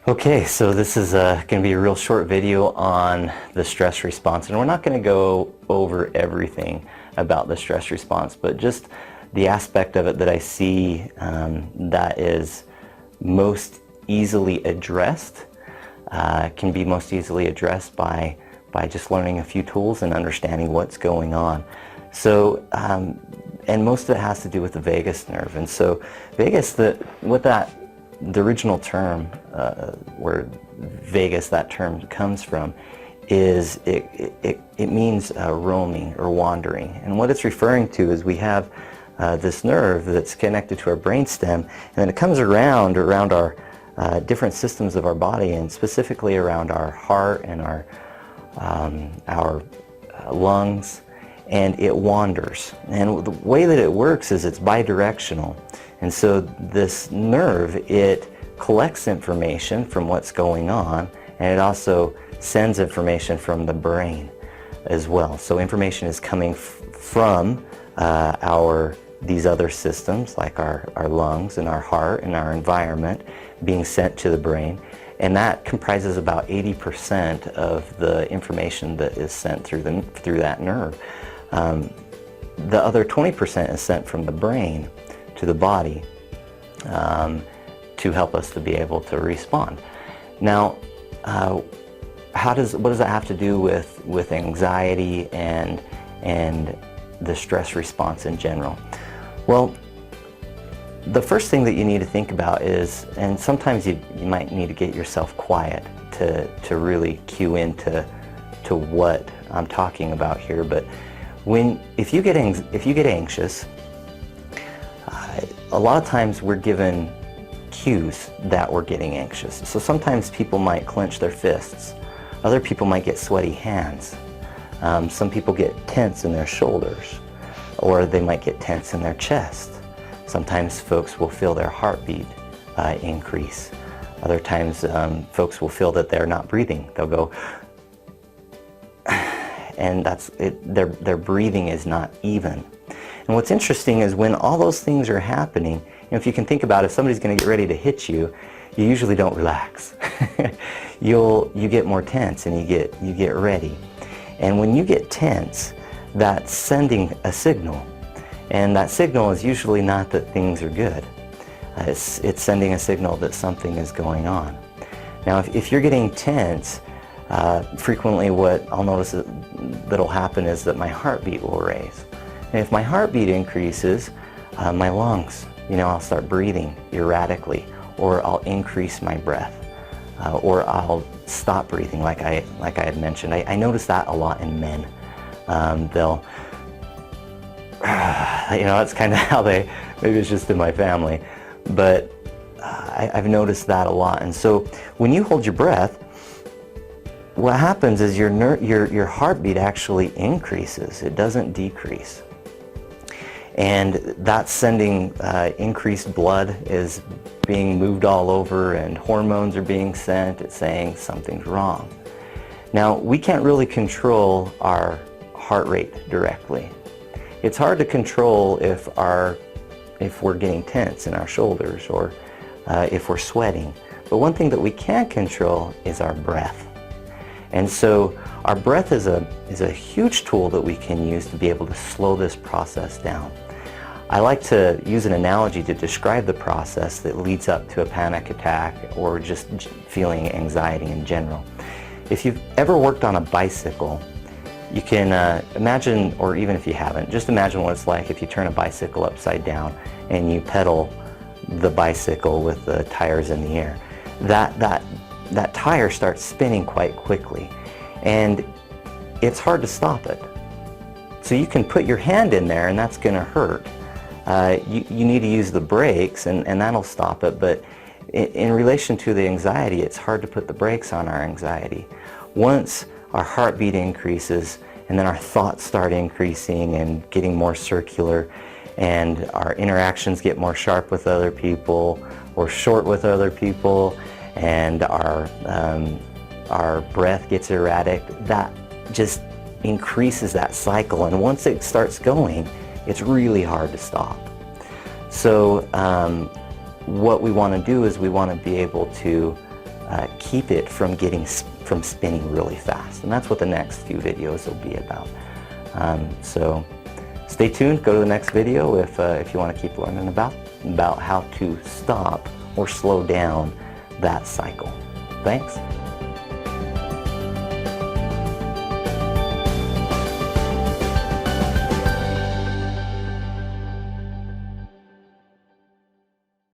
Okay, so this is going to be a real short video on the stress response, and we're not going to go over everything about the stress response, but just the aspect of it that I see that is most easily addressed, can be most easily addressed by just learning a few tools and understanding what's going on. So, and most of it has to do with the vagus nerve, and so vagus, the original term where vagus, that term comes from, is it means roaming or wandering. And what it's referring to is we have this nerve that's connected to our brainstem, and then it comes around our different systems of our body, and specifically around our heart and our lungs, and it wanders. And the way that it works is it's bidirectional. And so this nerve, it collects information from what's going on, and it also sends information from the brain as well. So information is coming from these other systems, like our lungs and our heart and our environment, being sent to the brain. And that comprises about 80% of the information that is sent through that nerve. The other 20% is sent from the brain to the body to help us to be able to respond. Now, what does that have to do with anxiety and the stress response in general? Well, the first thing that you need to think about is, and sometimes you might need to get yourself quiet to really cue into what I'm talking about here, but if you get anxious, a lot of times we're given cues that we're getting anxious. So sometimes people might clench their fists. Other people might get sweaty hands. Some people get tense in their shoulders, or they might get tense in their chest. Sometimes folks will feel their heartbeat increase. Other times folks will feel that they're not breathing. They'll go, and that's it. Their breathing is not even. And what's interesting is when all those things are happening, if you can think about it, if somebody's going to get ready to hit you, you usually don't relax. You get more tense, and you get ready. And when you get tense, that's sending a signal. And that signal is usually not that things are good. It's sending a signal that something is going on. Now, if you're getting tense, frequently what I'll notice that'll happen is that my heartbeat will raise. And if my heartbeat increases, my lungs, I'll start breathing erratically, or I'll increase my breath, or I'll stop breathing, like I had mentioned. I notice that a lot in men. They'll, that's kind of how maybe it's just in my family, but I've noticed that a lot. And so when you hold your breath, what happens is your heartbeat actually increases. It doesn't decrease. And that's sending increased blood is being moved all over, and hormones are being sent. It's saying something's wrong. Now, we can't really control our heart rate directly. It's hard to control if we're getting tense in our shoulders, or if we're sweating. But one thing that we can control is our breath. And so our breath is a huge tool that we can use to be able to slow this process down. I like to use an analogy to describe the process that leads up to a panic attack or just feeling anxiety in general. If you've ever worked on a bicycle, you can imagine, or even if you haven't, just imagine what it's like if you turn a bicycle upside down and you pedal the bicycle with the tires in the air. That tire starts spinning quite quickly, and it's hard to stop it. So you can put your hand in there, and that's going to hurt. You need to use the brakes, and that'll stop it. But in relation to the anxiety, it's hard to put the brakes on our anxiety. Once our heartbeat increases, and then our thoughts start increasing and getting more circular, and our interactions get more sharp with other people or short with other people, and our breath gets erratic, that just increases that cycle. And once it starts going, it's really hard to stop. So what we want to do is we want to be able to keep it from from spinning really fast. And that's what the next few videos will be about. So stay tuned, go to the next video if you want to keep learning about how to stop or slow down that cycle. Thanks.